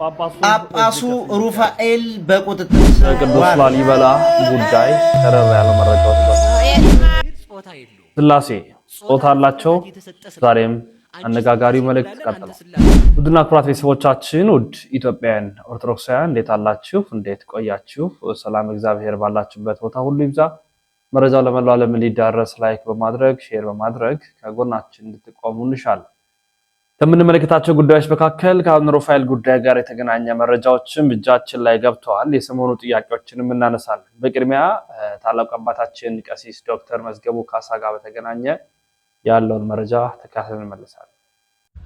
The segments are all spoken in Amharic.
ጳጳሱ ሩፋኤል በቁጥጥር ቅዱስ ላሊበላ ጉዳይ ተረራ ያለ መረጃዎች ስላሴ ጾታ አላቸው። ዛሬም አነጋጋሪው መልእክት ቀጥሏል። ውድና ኩራት ቤተሰቦቻችን፣ ውድ ኢትዮጵያውያን ኦርቶዶክሳውያን እንዴት አላችሁ? እንዴት ቆያችሁ? ሰላም እግዚአብሔር ባላችሁበት ቦታ ሁሉ ይብዛ። መረጃው ለመላው ዓለም እንዲዳረስ ላይክ በማድረግ ሼር በማድረግ ከጎናችን እንድትቆሙ እንሻለን። ከምንመለከታቸው ጉዳዮች መካከል ከአቡነ ሩፋኤል ጉዳይ ጋር የተገናኘ መረጃዎችም እጃችን ላይ ገብተዋል። የሰሞኑ ጥያቄዎችንም እናነሳለን። በቅድሚያ ታላቁ አባታችን ቀሲስ ዶክተር መዝገቡ ካሳ ጋር በተገናኘ ያለውን መረጃ ተካተን እንመለሳለን።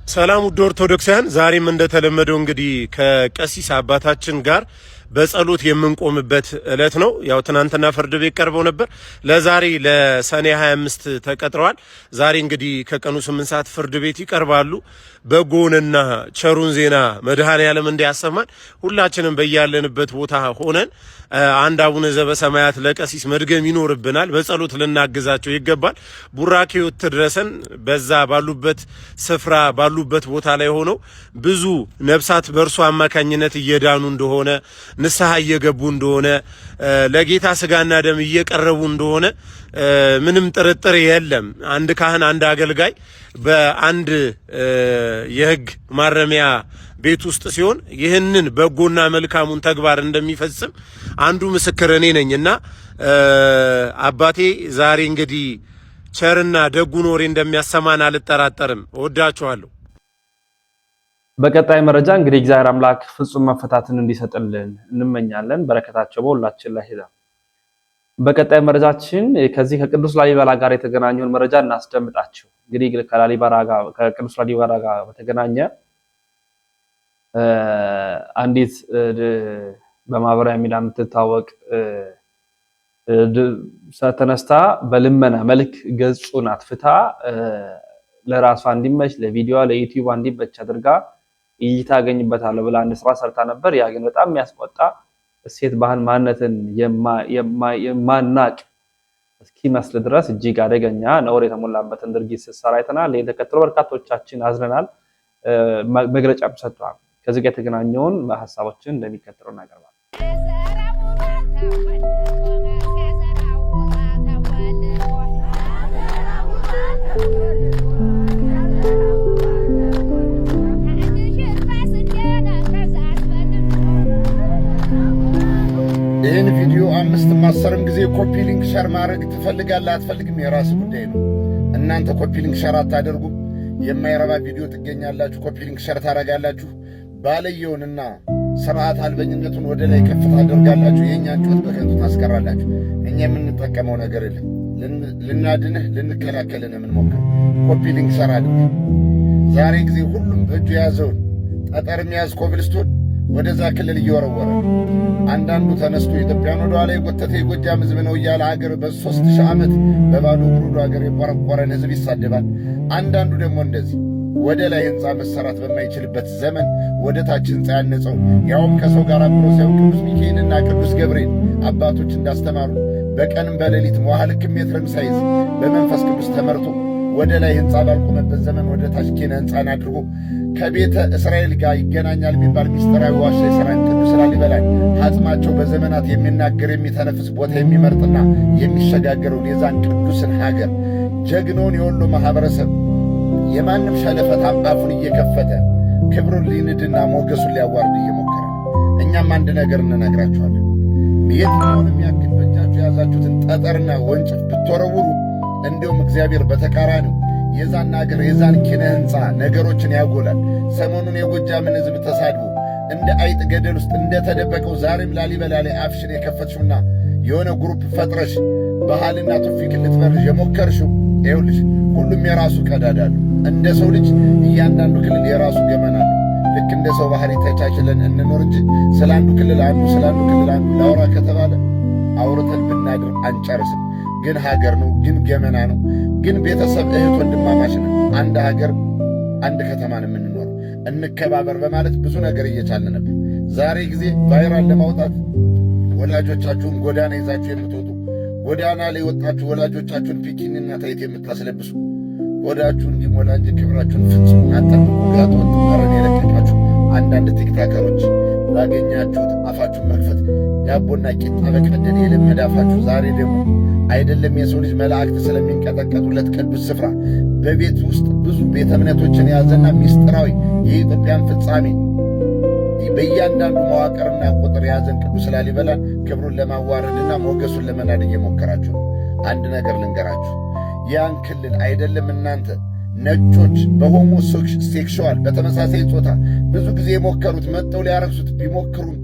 ሰላም ውድ ኦርቶዶክሳውያን፣ ዛሬም እንደተለመደው እንግዲህ ከቀሲስ አባታችን ጋር በጸሎት የምንቆምበት ዕለት ነው። ያው ትናንትና ፍርድ ቤት ቀርበው ነበር። ለዛሬ ለሰኔ 25 ተቀጥረዋል። ዛሬ እንግዲህ ከቀኑ 8 ሰዓት ፍርድ ቤት ይቀርባሉ። በጎንና ቸሩን ዜና መድኃኔዓለም እንዲያሰማን ሁላችንም በያለንበት ቦታ ሆነን አንድ አቡነ ዘበሰማያት ለቀሲስ መድገም ይኖርብናል። በጸሎት ልናግዛቸው ይገባል። ቡራኬው ትድረሰን። በዛ ባሉበት ስፍራ ባሉበት ቦታ ላይ ሆነው ብዙ ነፍሳት በእርሱ አማካኝነት እየዳኑ እንደሆነ ንስሐ እየገቡ እንደሆነ ለጌታ ስጋና ደም እየቀረቡ እንደሆነ ምንም ጥርጥር የለም። አንድ ካህን አንድ አገልጋይ በአንድ የሕግ ማረሚያ ቤት ውስጥ ሲሆን ይህንን በጎና መልካሙን ተግባር እንደሚፈጽም አንዱ ምስክር እኔ ነኝና አባቴ ዛሬ እንግዲህ ቸርና ደጉን ወሬ እንደሚያሰማን አልጠራጠርም። እወዳችኋለሁ። በቀጣይ መረጃ እንግዲህ እግዚአብሔር አምላክ ፍጹም መፈታትን እንዲሰጥልን እንመኛለን። በረከታቸው በሁላችን ላይ ይሁን። በቀጣይ መረጃችን ከዚህ ከቅዱስ ላሊበላ ጋር የተገናኘውን መረጃ እናስደምጣችሁ። እንግዲህ ከቅዱስ ላሊበላ ጋር በተገናኘ አንዲት በማህበራዊ ሚዲያ የምትታወቅ ተነስታ በልመና መልክ ገጹን አጥፍታ ለራሷ እንዲመች ለቪዲዮ ለዩቲዩብ እንዲመች አድርጋ እይታ አገኝበታለሁ ብላ አንድ ስራ ሰርታ ነበር። ያ ግን በጣም የሚያስቆጣ እሴት ባህል ማንነትን የማናቅ እስኪመስል ድረስ እጅግ አደገኛ ነውር የተሞላበትን ድርጊት ስትሰራ አይተናል። ይህን ተከትሎ በርካቶቻችን አዝነናል፣ መግለጫም ሰጥተዋል። ከዚህ ጋር የተገናኘውን ሀሳቦችን እንደሚከተለው እናቀርባለን። ይህን ቪዲዮ 5-10 ጊዜ ኮፒ ሊንክ ሸር ማድረግ ትፈልጋለህ አትፈልግም የራስ ጉዳይ ነው። እናንተ ኮፒ ሊንክ ሸር አታደርጉም፣ የማይረባ ቪዲዮ ትገኛላችሁ፣ ኮፒ ሊንክ ሸር ታረጋላችሁ። ባለየውንና ስርዓት አልበኝነቱን ወደ ላይ ከፍ ታደርጋላችሁ። የእኛን ጩኸት በከንቱ ታስቀራላችሁ። እኛ የምንጠቀመው ነገር የለም። ልናድንህ ልንከላከልን የምንሞክር ኮፒ ሊንክ ሸር አድርግ። ዛሬ ጊዜ ሁሉም በእጁ የያዘውን ጠጠር የሚያዝ ኮብልስቶን ወደዛ ክልል እየወረወረ አንዳንዱ ተነስቶ ኢትዮጵያን ወደ ኋላ የጎተተ የጎጃም ሕዝብ ነው እያለ ሀገር በ3000 ዓመት በባዶ ብሩዶ ሀገር የቆረቆረን ሕዝብ ይሳደባል። አንዳንዱ ደግሞ እንደዚህ ወደ ላይ ህንፃ መሰራት በማይችልበት ዘመን ወደ ታች ህንፃ ያነጸው ያውም ከሰው ጋር አብሮ ሳይሆን ቅዱስ ሚካኤልና ቅዱስ ገብርኤል አባቶች እንዳስተማሩ በቀንም በሌሊት መዋዕለ ሜትርም ሳይዝ በመንፈስ ቅዱስ ተመርቶ ወደ ላይ ህንፃ ባልቆመበት ዘመን ወደ ታች ኪነ ህንፃን አድርጎ ከቤተ እስራኤል ጋር ይገናኛል የሚባል ሚስጥራዊ ዋሻ የሰራን ቅዱስ ላሊበላን አጽማቸው በዘመናት የሚናገር የሚተነፍስ ቦታ የሚመርጥና የሚሸጋገረውን የዛን ቅዱስን ሀገር ጀግኖውን የወሎ ማህበረሰብ የማንም ሸለፈት አፉን እየከፈተ ክብሩን ሊንድና ሞገሱን ሊያዋርድ እየሞከረ ነው። እኛም አንድ ነገር እንነግራችኋለን። የትኛውንም ያክል በእጃችሁ የያዛችሁትን ጠጠርና ወንጭፍ ብትወረውሩ እንዲሁም እግዚአብሔር በተቃራኒው የዛን ሀገር የዛን ኪነ ህንፃ ነገሮችን ያጎላል። ሰሞኑን የጎጃምን ህዝብ ተሳድቦ እንደ አይጥ ገደል ውስጥ እንደተደበቀው ዛሬም ላሊበላ ላይ አፍሽን የከፈትሽውና የሆነ ግሩፕ ፈጥረሽ ባህልና ትውፊት ልትበርሽ የሞከርሽው ይኸውልሽ፣ ሁሉም የራሱ ቀዳዳ አለው። እንደ ሰው ልጅ እያንዳንዱ ክልል የራሱ ገመና አለው። ልክ እንደ ሰው ባህሪ ተቻችለን እንኖር እንጂ ስለ አንዱ ክልል አንዱ ላውራ ከተባለ አውርተን ብናድር አንጨርስም። ግን ሀገር ነው፣ ግን ገመና ነው፣ ግን ቤተሰብ እህት ወንድማማች ነው። አንድ ሀገር አንድ ከተማን የምንኖር እንከባበር በማለት ብዙ ነገር እየቻልን ነበር። ዛሬ ጊዜ ቫይራል ለማውጣት ወላጆቻችሁን ጎዳና ይዛችሁ የምትወጡ ጎዳና ላይ ወጣችሁ ወላጆቻችሁን ፒኪንና ታይት የምታስለብሱ ወዳችሁ እንዲሞላ እንጂ ክብራችሁን ፍጹም አጠብቁ። ጋጥ ወጥ መረን የለቀቃችሁ አንዳንድ ቲክታከሮች ባገኛችሁት አፋችሁን መክፈት ዳቦና ቂጣ በቀደደ የለመደ አፋችሁ ዛሬ ደግሞ አይደለም የሰው ልጅ መላእክት ስለሚንቀጠቀጡለት ቅዱስ ስፍራ በቤት ውስጥ ብዙ ቤተ እምነቶችን የያዘና ሚስጥራዊ የኢትዮጵያን ፍጻሜ በእያንዳንዱ መዋቅርና ቁጥር የያዘን ቅዱስ ላሊበላን ክብሩን ለማዋረድና ሞገሱን ለመናድ እየሞከራችሁ አንድ ነገር ልንገራችሁ። ያን ክልል አይደለም እናንተ ነጮች በሆሞ ሴክሹዋል በተመሳሳይ ጾታ ብዙ ጊዜ የሞከሩት መጥተው ሊያረክሱት ቢሞክሩም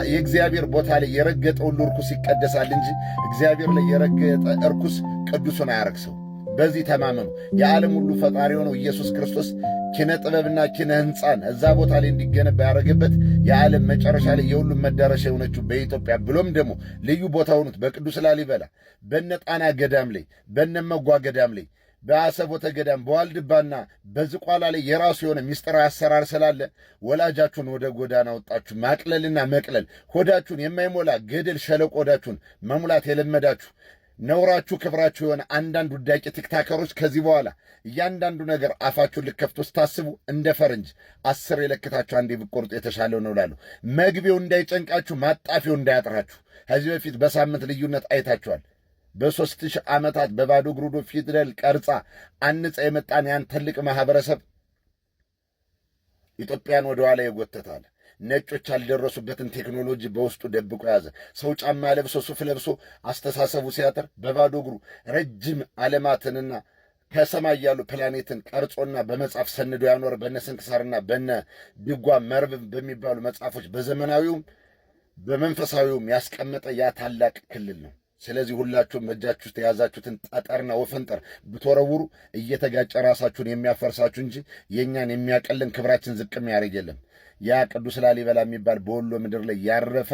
የእግዚአብሔር ቦታ ላይ የረገጠው ሁሉ ርኩስ ይቀደሳል እንጂ እግዚአብሔር ላይ የረገጠ እርኩስ ቅዱሱን አያረክሰው። በዚህ ተማመኑ። የዓለም ሁሉ ፈጣሪ ሆነው ኢየሱስ ክርስቶስ ኪነ ጥበብና ኪነ ሕንፃን እዛ ቦታ ላይ እንዲገነባ ያደረገበት የዓለም መጨረሻ ላይ የሁሉም መዳረሻ የሆነችው በኢትዮጵያ ብሎም ደግሞ ልዩ ቦታ ሆኑት በቅዱስ ላሊበላ በነ ጣና ገዳም ላይ በነ መጓ ገዳም ላይ በአሰቦተ ገዳም በዋልድባና በዝቋላ ላይ የራሱ የሆነ ሚስጥራዊ አሰራር ስላለ ወላጃችሁን ወደ ጎዳና ወጣችሁ ማቅለልና መቅለል ሆዳችሁን የማይሞላ ገደል ሸለቆ ሆዳችሁን መሙላት የለመዳችሁ ነውራችሁ ክብራችሁ የሆነ አንዳንድ ውዳቂ ቲክታከሮች ከዚህ በኋላ እያንዳንዱ ነገር አፋችሁን ልከፍቱ ስታስቡ እንደ ፈረንጅ 10 የለክታችሁ አንዴ ብትቆርጡ የተሻለው ነው እላለሁ። መግቢያው እንዳይጨንቃችሁ፣ ማጣፊያው እንዳያጥራችሁ። ከዚህ በፊት በሳምንት ልዩነት አይታችኋል። በ3000 ዓመታት በባዶ እግሩ ፊደል ቀርጻ አንጻ የመጣን ያን ትልቅ ማህበረሰብ ኢትዮጵያን ወደ ኋላ ይጎተታል። ነጮች ያልደረሱበትን ቴክኖሎጂ በውስጡ ደብቆ ያዘ። ሰው ጫማ ለብሶ ሱፍ ለብሶ አስተሳሰቡ ሲያጠር በባዶ እግሩ ረጅም ዓለማትንና ከሰማይ ያሉ ፕላኔትን ቀርጾና በመጽሐፍ ሰንዶ ያኖረ በነ ስንክሳርና በነ ድጓ መርብ በሚባሉ መጽሐፎች በዘመናዊውም በመንፈሳዊውም ያስቀመጠ ያ ታላቅ ክልል ነው። ስለዚህ ሁላችሁም በእጃችሁ ውስጥ የያዛችሁትን ጠጠርና ወፈንጠር ብትወረውሩ እየተጋጨ ራሳችሁን የሚያፈርሳችሁ እንጂ የእኛን የሚያቀልን ክብራችን ዝቅ የሚያደርግ የለም። ያ ቅዱስ ላሊበላ የሚባል በወሎ ምድር ላይ ያረፈ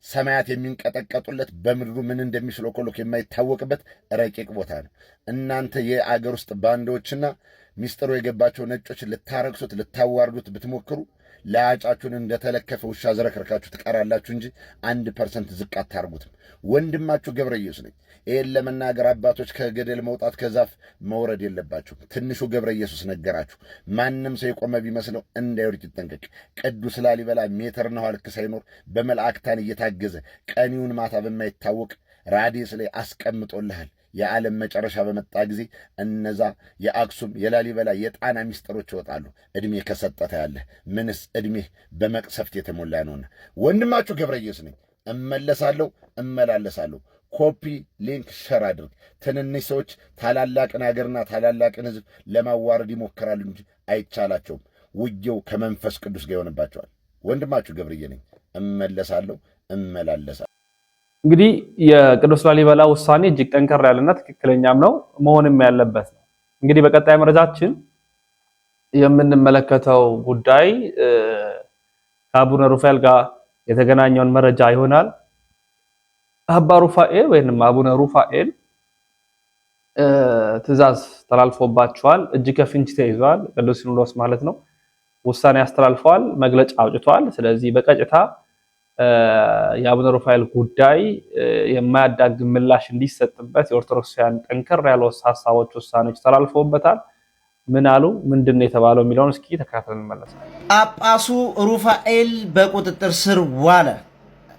ሰማያት የሚንቀጠቀጡለት በምድሩ ምን እንደሚሽሎኮሎክ የማይታወቅበት ረቂቅ ቦታ ነው። እናንተ የአገር ውስጥ ባንዶችና ሚስጥሩ የገባቸው ነጮች ልታረክሱት ልታዋርዱት ብትሞክሩ ለአጫችሁን እንደተለከፈ ውሻ ዘረክርካችሁ ትቀራላችሁ እንጂ 1% ዝቅ አታርጉትም። ወንድማችሁ ገብረ ኢየሱስ ነኝ። ይህን ለመናገር አባቶች ከገደል መውጣት ከዛፍ መውረድ የለባችሁ። ትንሹ ገብረ ኢየሱስ ነገራችሁ። ማንም ሰው የቆመ ቢመስለው እንዳይወድቅ ይጠንቀቅ። ቅዱስ ላሊበላ ሜትርና ልክ ሳይኖር በመላእክታን እየታገዘ ቀኒውን ማታ በማይታወቅ ራዲየስ ላይ አስቀምጦልሃል። የዓለም መጨረሻ በመጣ ጊዜ እነዛ የአክሱም የላሊበላ የጣና ሚስጥሮች ይወጣሉ። ዕድሜ ከሰጠታ ያለህ ምንስ ዕድሜህ በመቅሰፍት የተሞላ ነውና ወንድማችሁ ገብረ ኢየሱስ ነኝ። እመለሳለሁ፣ እመላለሳለሁ። ኮፒ ሊንክ ሸር አድርግ። ትንንሽ ሰዎች ታላላቅን አገርና ታላላቅን ሕዝብ ለማዋረድ ይሞክራሉ እንጂ አይቻላቸውም። ውጊያው ከመንፈስ ቅዱስ ጋር ይሆንባቸዋል። ወንድማችሁ ገብርዬ ነኝ። እመለሳለሁ፣ እመላለሳለሁ። እንግዲህ የቅዱስ ላሊበላ ውሳኔ እጅግ ጠንከር ያለና ትክክለኛም ነው መሆንም ያለበት ነው። እንግዲህ በቀጣይ መረጃችን የምንመለከተው ጉዳይ ከአቡነ ሩፋኤል ጋር የተገናኘውን መረጃ ይሆናል። አባ ሩፋኤል ወይንም አቡነ ሩፋኤል ትእዛዝ ተላልፎባቸዋል። እጅ ከፍንጅ ተይዟል። ቅዱስ ሲኖዶስ ማለት ነው ውሳኔ አስተላልፈዋል፣ መግለጫ አውጥቷል። ስለዚህ በቀጥታ የአቡነ ሩፋኤል ጉዳይ የማያዳግም ምላሽ እንዲሰጥበት የኦርቶዶክሳውያን ጠንከር ያሉ ሐሳቦች፣ ውሳኔዎች ተላልፈውበታል። ምን አሉ? ምንድነው የተባለው የሚለውን እስኪ ተከታተልን እንመለሳለን። ጳጳሱ ሩፋኤል በቁጥጥር ስር ዋለ።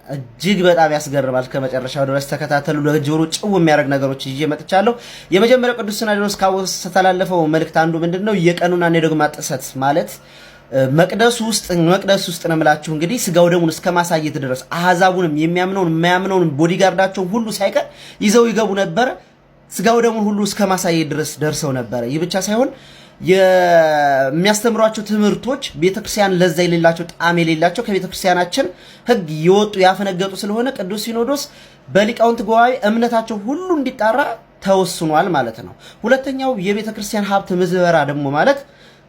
እጅግ በጣም ያስገርማል። ከመጨረሻው ድረስ ተከታተሉ። ለጆሮ ጭው የሚያደርግ ነገሮች ይዤ መጥቻለሁ። የመጀመሪያው ቅዱስ ሲኖዶስ ካስተላለፈው መልእክት አንዱ ምንድነው? የቀኑና የዶግማ ጥሰት ማለት መቅደስ ውስጥ ነው የምላችሁ። እንግዲህ ስጋው ደሙን እስከ ማሳየት ድረስ አህዛቡንም የሚያምነውን የማያምነውን ቦዲጋርዳቸውን ሁሉ ሳይቀር ይዘው ይገቡ ነበር። ስጋው ደሙን ሁሉ እስከ ማሳየት ድረስ ደርሰው ነበር። ይህ ብቻ ሳይሆን የሚያስተምሯቸው ትምህርቶች ቤተክርስቲያን ለዛ የሌላቸው ጣዕም የሌላቸው ከቤተክርስቲያናችን ሕግ የወጡ ያፈነገጡ ስለሆነ ቅዱስ ሲኖዶስ በሊቃውንት ጉባኤ እምነታቸው ሁሉ እንዲጣራ ተወስኗል ማለት ነው። ሁለተኛው የቤተክርስቲያን ሀብት ምዝበራ ደግሞ ማለት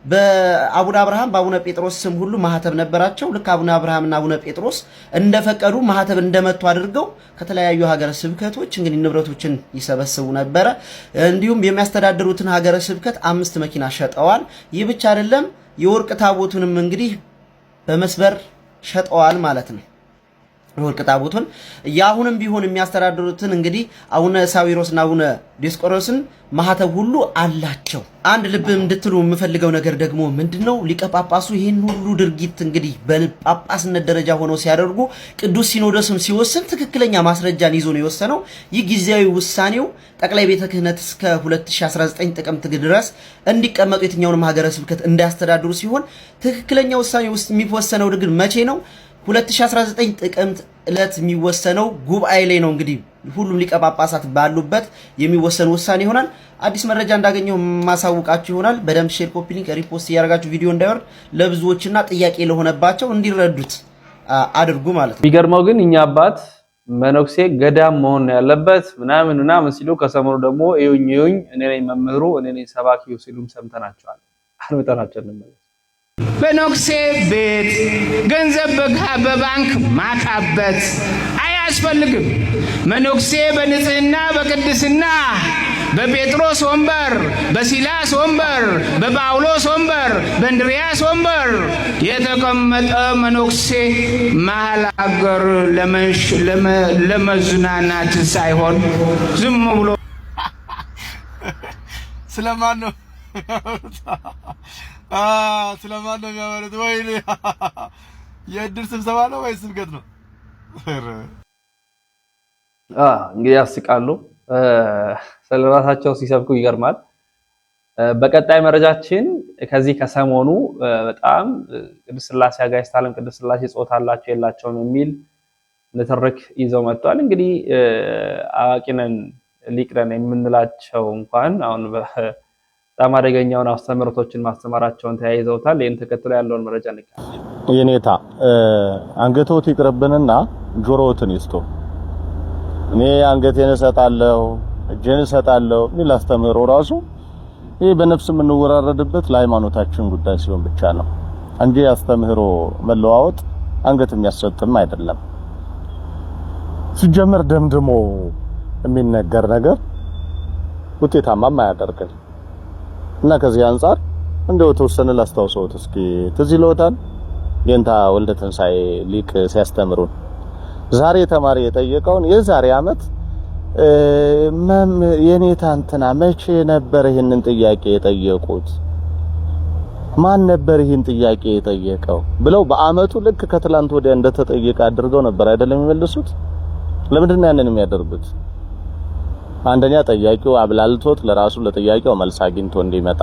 በአቡነ አብርሃም በአቡነ ጴጥሮስ ስም ሁሉ ማህተብ ነበራቸው። ልክ አቡነ አብርሃምና አቡነ ጴጥሮስ እንደፈቀዱ ማህተብ እንደመቱ አድርገው ከተለያዩ ሀገረ ስብከቶች እንግዲህ ንብረቶችን ይሰበስቡ ነበረ። እንዲሁም የሚያስተዳድሩትን ሀገረ ስብከት 5 መኪና ሸጠዋል። ይህ ብቻ አይደለም፣ የወርቅ ታቦቱንም እንግዲህ በመስበር ሸጠዋል ማለት ነው። ወርቅ ታቦቱን ያሁንም ቢሆን የሚያስተዳድሩትን እንግዲህ አቡነ ሳዊሮስና አቡነ ዲዮስቆሮስን ማህተብ ሁሉ አላቸው። አንድ ልብ እንድትሉ የምፈልገው ነገር ደግሞ ምንድነው ሊቀ ጳጳሱ ይህን ሁሉ ድርጊት እንግዲህ በጳጳስነት ደረጃ ሆነው ሲያደርጉ ቅዱስ ሲኖዶስም ሲወስን ትክክለኛ ማስረጃን ይዞ ነው የወሰነው። ይህ ጊዜያዊ ውሳኔው ጠቅላይ ቤተ ክህነት እስከ 2019 ጥቅምት ድረስ እንዲቀመጡ የትኛውንም ሀገረ ስብከት እንዳያስተዳድሩ ሲሆን ትክክለኛ ውሳኔ ውስጥ የሚወሰነው ግን መቼ ነው? 2019 ጥቅምት ዕለት የሚወሰነው ጉባኤ ላይ ነው። እንግዲህ ሁሉም ሊቀ ጳጳሳት ባሉበት የሚወሰን ውሳኔ ይሆናል። አዲስ መረጃ እንዳገኘው ማሳውቃችሁ ይሆናል። በደንብ ሼር፣ ኮፒ ሊንክ፣ ሪፖስት እያደረጋችሁ ቪዲዮ እንዳይወርድ ለብዙዎችና ጥያቄ ለሆነባቸው እንዲረዱት አድርጉ ማለት ነው። የሚገርመው ግን እኛ አባት መነኩሴ ገዳም መሆን ያለበት ምናምን ሲሉ ከሰሞኑ ደግሞ እዩኝ እኔ ነኝ መምህሩ እኔ ነኝ ሰባኪው ሲሉም ሰምተናቸዋል። አልመጣናቸው ነው በነኩሴ ቤት ገንዘብ በባንክ ማካበት አያስፈልግም። መነኩሴ በንጽህና በቅድስና በጴጥሮስ ወንበር፣ በሲላስ ወንበር፣ በጳውሎስ ወንበር፣ በእንድሪያስ ወንበር የተቀመጠ መነኩሴ መሀል አገር ለመዝናናት ሳይሆን ዝም ብሎ ስለማን ነው ስለማን ነው የሚያወሩት? ወይኔ የእድር ስብሰባ ነው ወይስ ስብከት ነው? እንግዲህ ያስቃሉ። ስለራሳቸው ሲሰብኩ ይገርማል። በቀጣይ መረጃችን ከዚህ ከሰሞኑ በጣም ቅድስት ሥላሴ አጋዕዝተ ዓለም ቅድስት ሥላሴ ጾታ አላቸው የላቸውም የሚል ንትርክ ይዘው መጥቷል። እንግዲህ አዋቂ ነን ሊቅ ነን የምንላቸው እንኳን አሁን በጣም አደገኛውን አስተምህሮቶችን ማስተማራቸውን ተያይዘውታል። ይህን ተከትሎ ያለውን መረጃ እንቀበል። የኔታ አንገቶት ይቅርብንና ጆሮዎትን ይስጡ። እኔ አንገቴን እሰጣለሁ እጄን እሰጣለሁ የሚል አስተምህሮ ራሱ ይህ በነፍስ የምንወራረድበት ለሃይማኖታችን ጉዳይ ሲሆን ብቻ ነው እንጂ አስተምህሮ መለዋወጥ አንገት የሚያሰጥም አይደለም። ሲጀመር ደምድሞ የሚነገር ነገር ውጤታማም አያደርግም። እና ከዚህ አንፃር እንደው ተወሰነ ላስታውሰውት እስኪ ትዝ ይለዎታል የንታ ወልደ ትንሳኤ ሊቅ ሲያስተምሩን ዛሬ ተማሪ የጠየቀውን የዛሬ ዓመት የኔታ እንትና መቼ ነበር ይሄንን ጥያቄ የጠየቁት? ማን ነበር ይሄን ጥያቄ የጠየቀው? ብለው በአመቱ ልክ ከትላንት ወዲያ እንደተጠየቀ አድርገው ነበር አይደለም የሚመልሱት። ለምንድን ነው ያንን የሚያደርጉት? አንደኛ ጠያቂው አብላልቶት ለራሱ ለጥያቄው መልስ አግኝቶ እንዲመጣ፣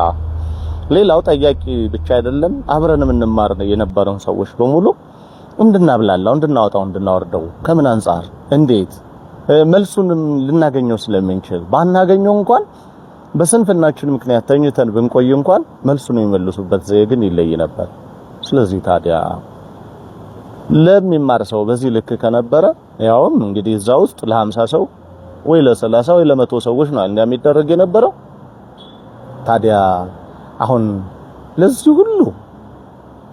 ሌላው ጠያቂ ብቻ አይደለም አብረንም እንማር የነበረውን ሰዎች በሙሉ እንድናብላላው እንድናወጣው እንድናወርደው ከምን አንፃር እንዴት መልሱንም ልናገኘው ስለምንችል ባናገኘው እንኳን በስንፍናችን ምክንያት ተኝተን ብንቆይ እንኳን መልሱን የሚመልሱበት ዘዬ ግን ይለይ ነበር። ስለዚህ ታዲያ ለሚማር ሰው በዚህ ልክ ከነበረ ያውም እንግዲህ እዛ ውስጥ ለ50 ሰው ወይ ለ30 ወይ ለ100 ሰዎች ነው እንደሚደረግ የነበረው። ታዲያ አሁን ለዚህ ሁሉ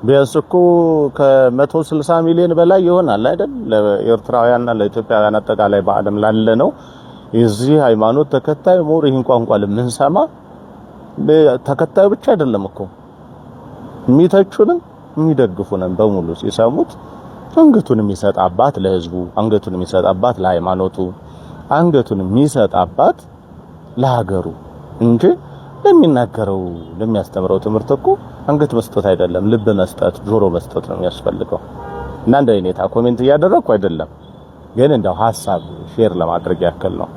ቢያንስ እኮ ከ160 ሚሊዮን በላይ ይሆናል አይደል? ለኤርትራውያንና ለኢትዮጵያውያን አጠቃላይ በዓለም ላለ ነው የዚህ ሃይማኖት ተከታይ ሞር ይህን ቋንቋ ለምንሰማ ተከታዩ ብቻ አይደለም እኮ የሚተቹንም የሚደግፉንም በሙሉ ሲሰሙት አንገቱን የሚሰጥ አባት ለህዝቡ፣ አንገቱን የሚሰጥ አባት ለሃይማኖቱ፣ አንገቱን የሚሰጥ አባት ለሀገሩ እንጂ ለሚናገረው ለሚያስተምረው ትምህርት እኮ አንገት መስጠት አይደለም ልብ መስጠት ጆሮ መስጠት ነው የሚያስፈልገው። እና እንደ እኔታ ኮሜንት እያደረኩ አይደለም ግን እንደው ሐሳብ ሼር ለማድረግ ያክል ነው።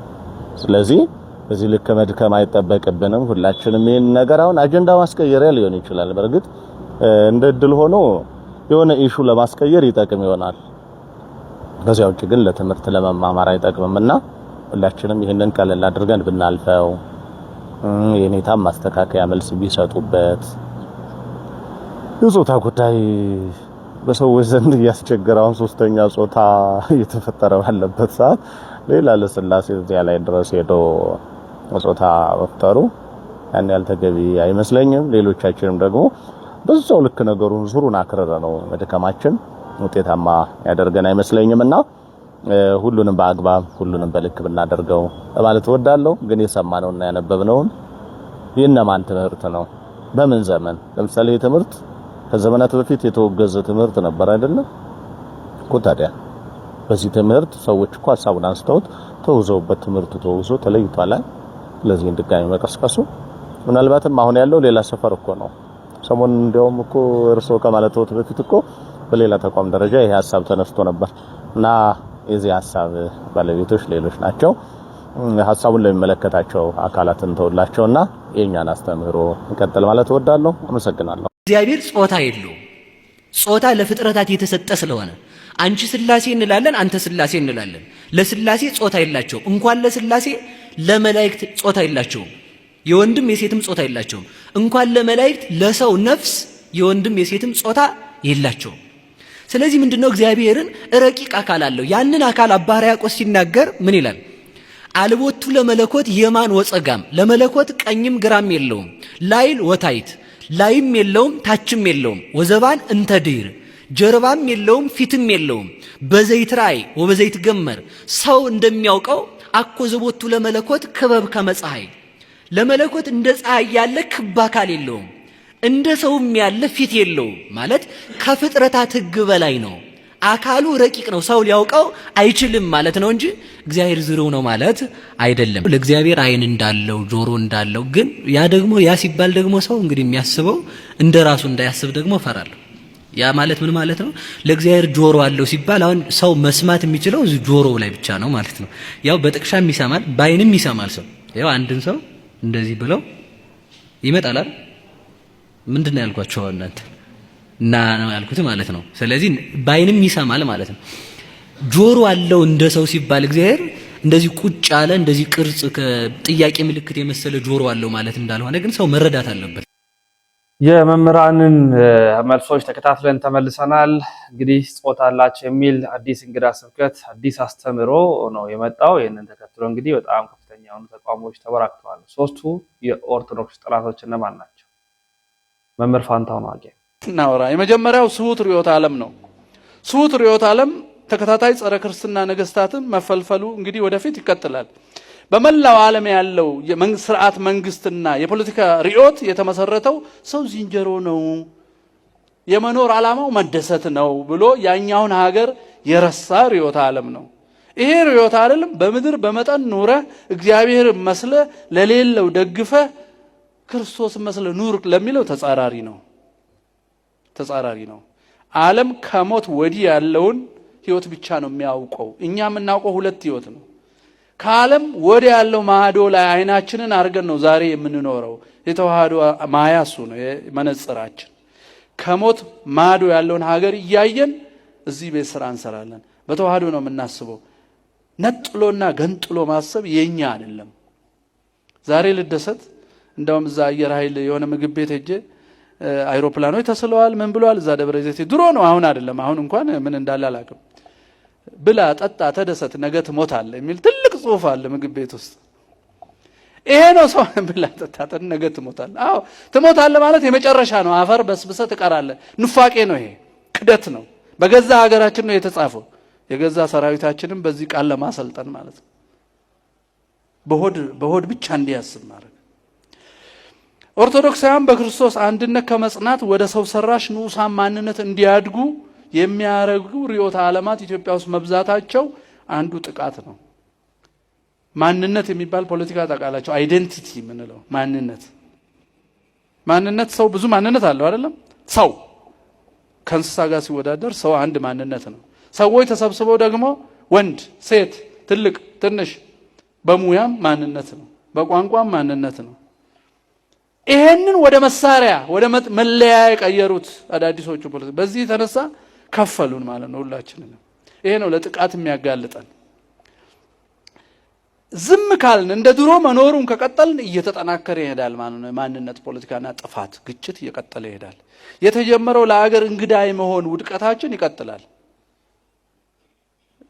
ስለዚህ በዚህ ልክ መድከም አይጠበቅብንም። ሁላችንም ይሄን ነገር አሁን አጀንዳ ማስቀየሪያ ሊሆን ይችላል። በርግጥ እንደ እድል ሆኖ የሆነ ኢሹ ለማስቀየር ይጠቅም ይሆናል። በዚያው ውጪ ግን ለትምህርት ለመማማር አይጠቅምምና ሁላችንም ይሄንን ቀለል አድርገን ብናልፈው የኔታም ማስተካከያ መልስ ቢሰጡበት። የጾታ ጉዳይ በሰዎች ዘንድ እያስቸገረውን ሶስተኛ ጾታ እየተፈጠረ ባለበት ሰዓት ሌላ ለስላሴ እዚያ ላይ ድረስ ሄዶ ጾታ መፍጠሩ ያን ያልተገቢ አይመስለኝም። ሌሎቻችንም ደግሞ በዛው ልክ ነገሩን ዙሩን አክረረ ነው መድከማችን ውጤታማ ያደርገን አይመስለኝምና ሁሉንም በአግባብ ሁሉንም በልክ ብናደርገው ማለት እወዳለሁ። ግን የሰማነውና ያነበብነውን የነማን ትምህርት ነው? በምን ዘመን? ለምሳሌ ትምህርት ከዘመናት በፊት የተወገዘ ትምህርት ነበር አይደለም እኮ። ታዲያ በዚህ ትምህርት ሰዎች እኮ ሐሳቡን አንስተውት ተውዘውበት ትምህርቱ ተውዞ ተለይቷል። ስለዚህ ድጋሚ መቀስቀሱ ምናልባትም አሁን ያለው ሌላ ሰፈር እኮ ነው። ሰሞኑን እንደውም እኮ እርሶ ከማለተው በፊት እኮ በሌላ ተቋም ደረጃ ይሄ ሐሳብ ተነስቶ ነበር እና የዚህ ሐሳብ ባለቤቶች ሌሎች ናቸው። ሐሳቡን ለሚመለከታቸው አካላትን ተወላቸውና የኛን አስተምህሮ እንቀጥል ማለት እወዳለሁ። አመሰግናለሁ። እግዚአብሔር ጾታ የለውም። ጾታ ለፍጥረታት የተሰጠ ስለሆነ አንቺ ስላሴ እንላለን፣ አንተ ስላሴ እንላለን። ለስላሴ ጾታ የላቸውም። እንኳን ለስላሴ ለመላእክት ጾታ የላቸውም። የወንድም የሴትም ጾታ የላቸውም። እንኳን ለመላእክት ለሰው ነፍስ የወንድም የሴትም ጾታ የላቸውም። ስለዚህ ምንድነው እግዚአብሔርን ረቂቅ አካል አለው። ያንን አካል አባ ሕርያቆስ ሲናገር ምን ይላል? አልቦቱ ለመለኮት የማን ወጸጋም፣ ለመለኮት ቀኝም ግራም የለውም። ላይል ወታይት፣ ላይም የለውም ታችም የለውም። ወዘባን እንተድር፣ ጀርባም የለውም ፊትም የለውም። በዘይት ራእይ ወበዘይት ገመር፣ ሰው እንደሚያውቀው አኮ ዘቦቱ ለመለኮት ክበብ ከመፀሐይ፣ ለመለኮት እንደ ፀሐይ ያለ ክብ አካል የለውም፣ እንደ ሰውም ያለ ፊት የለውም። ማለት ከፍጥረታት ሕግ በላይ ነው። አካሉ ረቂቅ ነው። ሰው ሊያውቀው አይችልም ማለት ነው እንጂ እግዚአብሔር ዝርው ነው ማለት አይደለም። ለእግዚአብሔር ዓይን እንዳለው ጆሮ እንዳለው ግን ያ ሲባል ደግሞ ሰው እንግዲህ የሚያስበው እንደ ራሱ እንዳያስብ ደግሞ ፈራለሁ። ያ ማለት ምን ማለት ነው? ለእግዚአብሔር ጆሮ አለው ሲባል አሁን ሰው መስማት የሚችለው ጆሮው ላይ ብቻ ነው ማለት ነው። ያው በጥቅሻም ይሰማል፣ በዓይንም ይሰማል። ሰው ያው አንድን ሰው እንደዚህ ብለው ይመጣል አይደል? ምንድነው ያልኳቸው እናንተ እና ነው ያልኩት ማለት ነው። ስለዚህ በዓይንም ይሰማል ማለት ነው። ጆሮ አለው እንደ ሰው ሲባል እግዚአብሔር እንደዚህ ቁጭ ያለ እንደዚህ ቅርጽ ከጥያቄ ምልክት የመሰለ ጆሮ አለው ማለት እንዳልሆነ ግን ሰው መረዳት አለበት። የመምህራንን መልሶች ተከታትለን ተመልሰናል። እንግዲህ ጾታ አላቸው የሚል አዲስ እንግዳ ስብከት አዲስ አስተምሮ ነው የመጣው። ይህንን ተከትሎ እንግዲህ በጣም ከፍተኛ የሆኑ ተቋሞች ተበራክተዋል። ሶስቱ የኦርቶዶክስ ጠላቶች እነማን ናቸው? መምህር ፋንታሁን ዋቄ እናወራ። የመጀመሪያው ስሁት ርዕዮተ ዓለም ነው። ስሁት ርዕዮተ ዓለም ተከታታይ ጸረ ክርስትና ነገስታትን መፈልፈሉ እንግዲህ ወደፊት ይቀጥላል። በመላው ዓለም ያለው ስርዓት መንግስትና የፖለቲካ ርዕዮት የተመሰረተው ሰው ዝንጀሮ ነው፣ የመኖር ዓላማው መደሰት ነው ብሎ ያኛውን ሀገር የረሳ ርዕዮተ ዓለም ነው። ይሄ ርዕዮተ ዓለም በምድር በመጠን ኑረ እግዚአብሔር መስለ ለሌለው ደግፈ ክርስቶስ መስለ ኑር ለሚለው ተጻራሪ ነው። ዓለም ከሞት ወዲህ ያለውን ህይወት ብቻ ነው የሚያውቀው። እኛ የምናውቀው ሁለት ህይወት ነው። ከዓለም ወዲህ ያለው ማዶ ላይ አይናችንን አድርገን ነው ዛሬ የምንኖረው። የተዋህዶ ማያ እሱ ነው መነጽራችን። ከሞት ማዶ ያለውን ሀገር እያየን እዚህ ቤት ስራ እንሰራለን። በተዋህዶ ነው የምናስበው። ነጥሎና ገንጥሎ ማሰብ የኛ አይደለም። ዛሬ ልደሰት እንደውም እዛ አየር ኃይል የሆነ ምግብ ቤት ሄጄ አይሮፕላኖች ተስለዋል ምን ብለዋል እዛ ደብረ ዘይት ድሮ ነው አሁን አይደለም። አሁን እንኳን ምን እንዳለ አላውቅም። ብላ ጠጣ ተደሰት ነገ ትሞታለህ የሚል ትልቅ ጽሑፍ አለ ምግብ ቤት ውስጥ። ይሄ ነው ሰው ብላ ጠጣ ነገ ትሞታለህ። አዎ ትሞታለህ ማለት የመጨረሻ ነው። አፈር በስብሰህ ትቀራለህ። ኑፋቄ ነው። ይሄ ክደት ነው። በገዛ ሀገራችን ነው የተጻፈው። የገዛ ሰራዊታችንን በዚህ ቃል ለማሰልጠን ማለት ነው። በሆድ ብቻ እንዲያስብ ማድረግ። ኦርቶዶክሳውያን በክርስቶስ አንድነት ከመጽናት ወደ ሰው ሰራሽ ንዑሳን ማንነት እንዲያድጉ የሚያረጉ ርዕዮተ ዓለማት ኢትዮጵያ ውስጥ መብዛታቸው አንዱ ጥቃት ነው። ማንነት የሚባል ፖለቲካ ታውቃላችሁ? አይዴንቲቲ ምንለው ማንነት ሰው ብዙ ማንነት አለው አይደለም? ሰው ከእንስሳ ጋር ሲወዳደር ሰው አንድ ማንነት ነው። ሰዎች ተሰብስበው ደግሞ ወንድ፣ ሴት፣ ትልቅ፣ ትንሽ በሙያም ማንነት ነው፣ በቋንቋም ማንነት ነው። ይሄንን ወደ መሳሪያ ወደ መለያ የቀየሩት አዳዲሶቹ ፖለቲካ በዚህ የተነሳ ከፈሉን ማለት ነው ሁላችንም። ይሄ ነው ለጥቃት የሚያጋልጠን። ዝም ካልን እንደ ድሮ መኖሩን ከቀጠልን እየተጠናከረ ይሄዳል ማለት ነው። ማንነት ፖለቲካና ጥፋት ግጭት እየቀጠለ ይሄዳል። የተጀመረው ለሀገር እንግዳ የመሆን ውድቀታችን ይቀጥላል።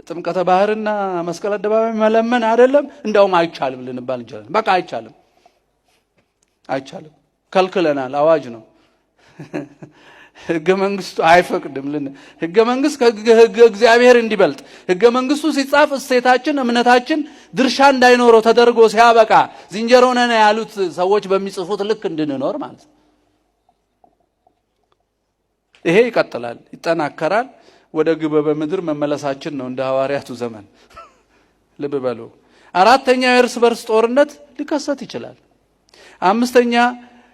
ጥምቀተ ባህርና መስቀል አደባባይ መለመን አይደለም እንደውም አይቻልም ልንባል እንችላለን። በቃ አይቻልም ከልክለናል። አዋጅ ነው። ህገ መንግስቱ አይፈቅድም። ህገ መንግስት ከህገ እግዚአብሔር እንዲበልጥ ህገ መንግስቱ ሲጻፍ እሴታችን እምነታችን ድርሻ እንዳይኖረው ተደርጎ ሲያበቃ ዝንጀሮ ነን ያሉት ሰዎች በሚጽፉት ልክ እንድንኖር ማለት ነው። ይሄ ይቀጥላል፣ ይጠናከራል። ወደ ግበበ ምድር መመለሳችን ነው እንደ ሐዋርያቱ ዘመን። ልብ በሉ። አራተኛ የእርስ በርስ ጦርነት ሊከሰት ይችላል። አምስተኛ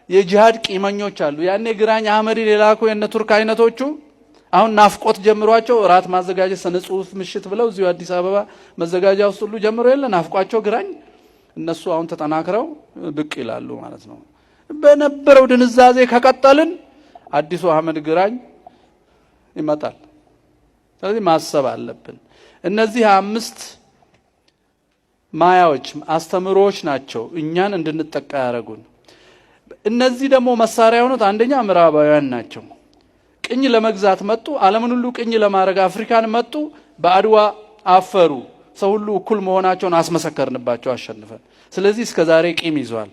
የጂሃድ ቂመኞች አሉ። ያኔ ግራኝ አህመድን የላኩ የነ ቱርክ አይነቶቹ አሁን ናፍቆት ጀምሯቸው ራት ማዘጋጀት ስነ ጽሁፍ ምሽት ብለው እዚሁ አዲስ አበባ መዘጋጃ ውስጥ ሁሉ ጀምሮ የለ ናፍቋቸው ግራኝ እነሱ አሁን ተጠናክረው ብቅ ይላሉ ማለት ነው። በነበረው ድንዛዜ ከቀጠልን አዲሱ አህመድ ግራኝ ይመጣል። ስለዚህ ማሰብ አለብን። እነዚህ 5 ማያዎች አስተምሮዎች ናቸው እኛን እንድንጠቃ ያደረጉን። እነዚህ ደግሞ መሳሪያ ሆኑት አንደኛ ምዕራባውያን ናቸው። ቅኝ ለመግዛት መጡ። ዓለምን ሁሉ ቅኝ ለማድረግ አፍሪካን መጡ። በአድዋ አፈሩ። ሰው ሁሉ እኩል መሆናቸውን አስመሰከርንባቸው አሸንፈን። ስለዚህ እስከ ዛሬ ቂም ይዟል።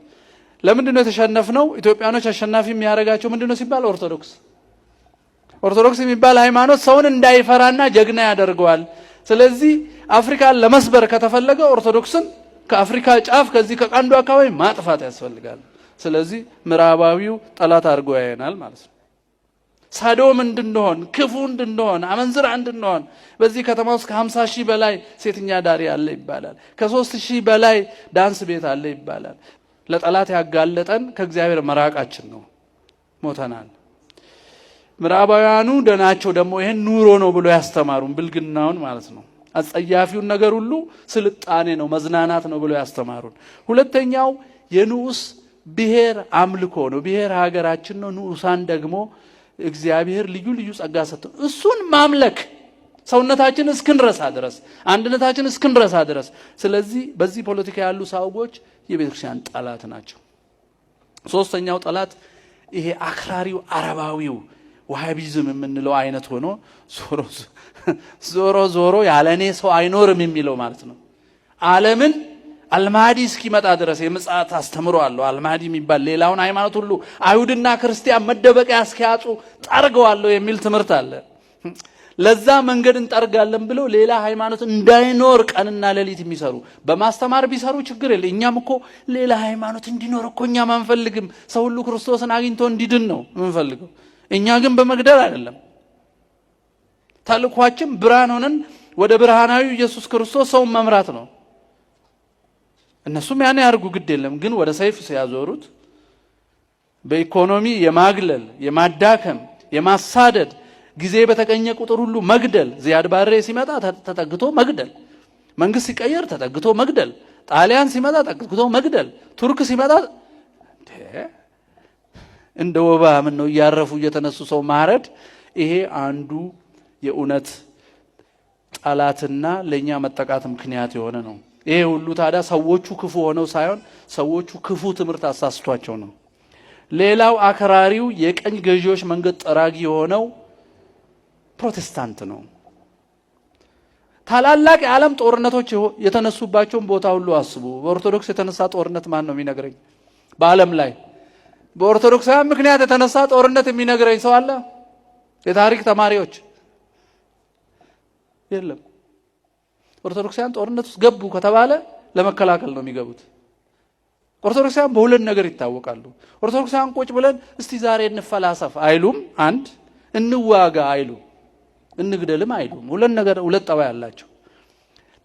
ለምንድነው የተሸነፍነው? ኢትዮጵያኖች አሸናፊ የሚያደርጋቸው ምንድነው ሲባል ኦርቶዶክስ የሚባል ሃይማኖት ሰውን እንዳይፈራና ጀግና ያደርገዋል። ስለዚህ አፍሪካን ለመስበር ከተፈለገ ኦርቶዶክስን ከአፍሪካ ጫፍ ከዚህ ከቀንዱ አካባቢ ማጥፋት ያስፈልጋል። ስለዚህ ምዕራባዊው ጠላት አድርጎ ያየናል ማለት ነው። ሳዶም እንድንሆን፣ ክፉ እንድንሆን፣ አመንዝራ እንድንሆን በዚህ ከተማ ውስጥ ከ50,000 በላይ ሴተኛ ዳሪ አለ ይባላል። ከ3,000 በላይ ዳንስ ቤት አለ ይባላል። ለጠላት ያጋለጠን ከእግዚአብሔር መራቃችን ነው። ሞተናል። ምዕራባውያኑ ደናቸው ደግሞ ይሄን ኑሮ ነው ብሎ ያስተማሩን ብልግናውን ማለት ነው። አጸያፊውን ነገር ሁሉ ስልጣኔ ነው መዝናናት ነው ብሎ ያስተማሩን። ሁለተኛው የንዑስ ብሔር አምልኮ ነው። ብሔር ሀገራችን ነው። ንዑሳን ደግሞ እግዚአብሔር ልዩ ልዩ ጸጋ ሰጥቶ እሱን ማምለክ ሰውነታችን እስክንረሳ ድረስ አንድነታችን እስክንረሳ ድረስ። ስለዚህ በዚህ ፖለቲካ ያሉ ሰዎች የቤተክርስቲያን ጠላት ናቸው። ሶስተኛው ጠላት ይሄ አክራሪው አረባዊው ዋሃቢዝም የምንለው አይነት ሆኖ ዞሮ ያለኔ ሰው አይኖርም የሚለው ማለት ነው። ዓለምን አልማዲ እስኪመጣ ድረስ የምጽአት አስተምሮ አለው። አልማዲ የሚባል ሌላውን ሃይማኖት ሁሉ አይሁድና ክርስቲያን መደበቂያ እስኪያጡ ጠርገዋለሁ የሚል ትምህርት አለ። ለዛ መንገድ እንጠርጋለን ብለው ሌላ ሃይማኖት እንዳይኖር ቀንና ሌሊት የሚሰሩ በማስተማር ቢሰሩ ችግር የለ። እኛም እኮ ሌላ ሃይማኖት እንዲኖር እኮ እኛም አንፈልግም። ሰው ሁሉ ክርስቶስን አግኝቶ እንዲድን ነው የምንፈልገው። እኛ ግን በመግደል አይደለም። ተልኳችን ብርሃን ሆነን ወደ ብርሃናዊ ኢየሱስ ክርስቶስ ሰውን መምራት ነው። እነሱም ያኔ ያርጉ ግድ የለም። ግን ወደ ሰይፍ ሲያዞሩት በኢኮኖሚ የማግለል የማዳከም የማሳደድ ጊዜ በተገኘ ቁጥር ሁሉ መግደል። ዚያድ ባሬ ሲመጣ ተጠግቶ መግደል፣ መንግስት ሲቀየር ተጠግቶ መግደል፣ ጣሊያን ሲመጣ ተጠግቶ መግደል፣ ቱርክ ሲመጣ እንደ ወባ ምን ነው እያረፉ እየተነሱ ሰው ማረድ። ይሄ አንዱ የእውነት ጠላትና ለኛ መጠቃት ምክንያት የሆነ ነው። ይሄ ሁሉ ታዲያ ሰዎቹ ክፉ ሆነው ሳይሆን ሰዎቹ ክፉ ትምህርት አሳስቷቸው ነው። ሌላው አክራሪው የቀኝ ገዢዎች መንገድ ጠራጊ የሆነው ፕሮቴስታንት ነው። ታላላቅ የዓለም ጦርነቶች የተነሱባቸውን ቦታ ሁሉ አስቡ። በኦርቶዶክስ የተነሳ ጦርነት ማን ነው የሚነግረኝ? በዓለም ላይ በኦርቶዶክሳውያን ምክንያት የተነሳ ጦርነት የሚነግረኝ ሰው አለ? የታሪክ ተማሪዎች የለም። ኦርቶዶክሳውያን ጦርነት ውስጥ ገቡ ከተባለ ለመከላከል ነው የሚገቡት። ኦርቶዶክሳውያን በሁለት ነገር ይታወቃሉ። ኦርቶዶክሳውያን ቁጭ ብለን እስቲ ዛሬ እንፈላሰፍ አይሉም። አንድ እንዋጋ አይሉም፣ እንግደልም አይሉም። ሁለት ነገር ሁለት ጠባይ ያላቸው።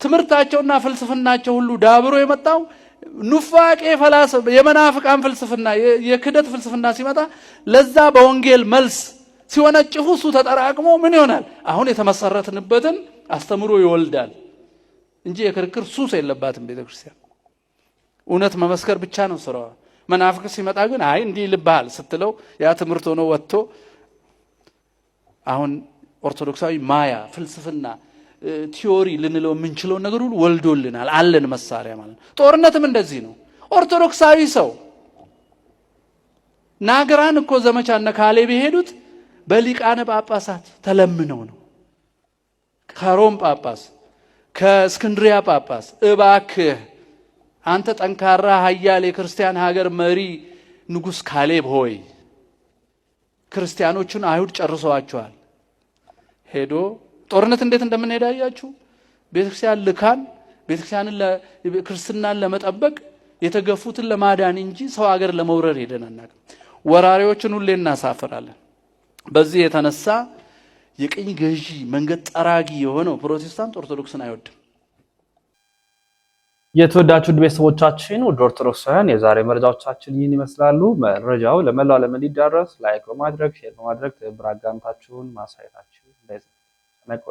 ትምህርታቸውና ፍልስፍናቸው ሁሉ ዳብሮ የመጣው ኑፋቄ ፈላሰፍ የመናፍቃን ፍልስፍና የክደት ፍልስፍና ሲመጣ ለዛ በወንጌል መልስ ሲወነጭፉ እሱ ተጠራቅሞ ምን ይሆናል? አሁን የተመሰረትንበትን አስተምሮ ይወልዳል እንጂ የክርክር ሱስ የለባትም ቤተክርስቲያን። እውነት መመስከር ብቻ ነው ስራዋ። መናፍቅ ሲመጣ ግን አይ እንዲህ ልባል ስትለው ያ ትምህርት ሆኖ ወጥቶ አሁን ኦርቶዶክሳዊ ማያ ፍልስፍና ቲዮሪ ልንለው የምንችለው ነገር ሁሉ ወልዶልናል። አለን መሳሪያ ማለት ነው። ጦርነትም እንደዚህ ነው። ኦርቶዶክሳዊ ሰው ናግራን እኮ ዘመቻና ካሌብ የሄዱት በሊቃነ ጳጳሳት ተለምነው ነው። ከሮም ጳጳስ ከእስክንድሪያ ጳጳስ እባክህ አንተ ጠንካራ ኃያል የክርስቲያን ሀገር መሪ ንጉስ ካሌብ ሆይ ክርስቲያኖቹን አይሁድ ጨርሰዋቸዋል። ሄዶ ጦርነት እንዴት እንደምንሄድ አያችሁ። ቤተክርስቲያን ልካን ቤተክርስቲያንን ክርስትናን ለመጠበቅ የተገፉትን ለማዳን እንጂ ሰው ሀገር ለመውረር ሄደን አናውቅም። ወራሪዎችን ሁሌ እናሳፍራለን። በዚህ የተነሳ የቅኝ ገዢ መንገድ ጠራጊ የሆነው ፕሮቴስታንት ኦርቶዶክስን አይወድም። የተወዳጁ ቤተሰቦቻችን ውድ ኦርቶዶክሳውያን የዛሬ መረጃዎቻችን ይህን ይመስላሉ። መረጃው ለመላው ዓለም እንዲዳረስ ላይክ በማድረግ ሼር በማድረግ ትብብር አጋርነታችሁን ማሳየታችሁ እንዳይዘነጋ።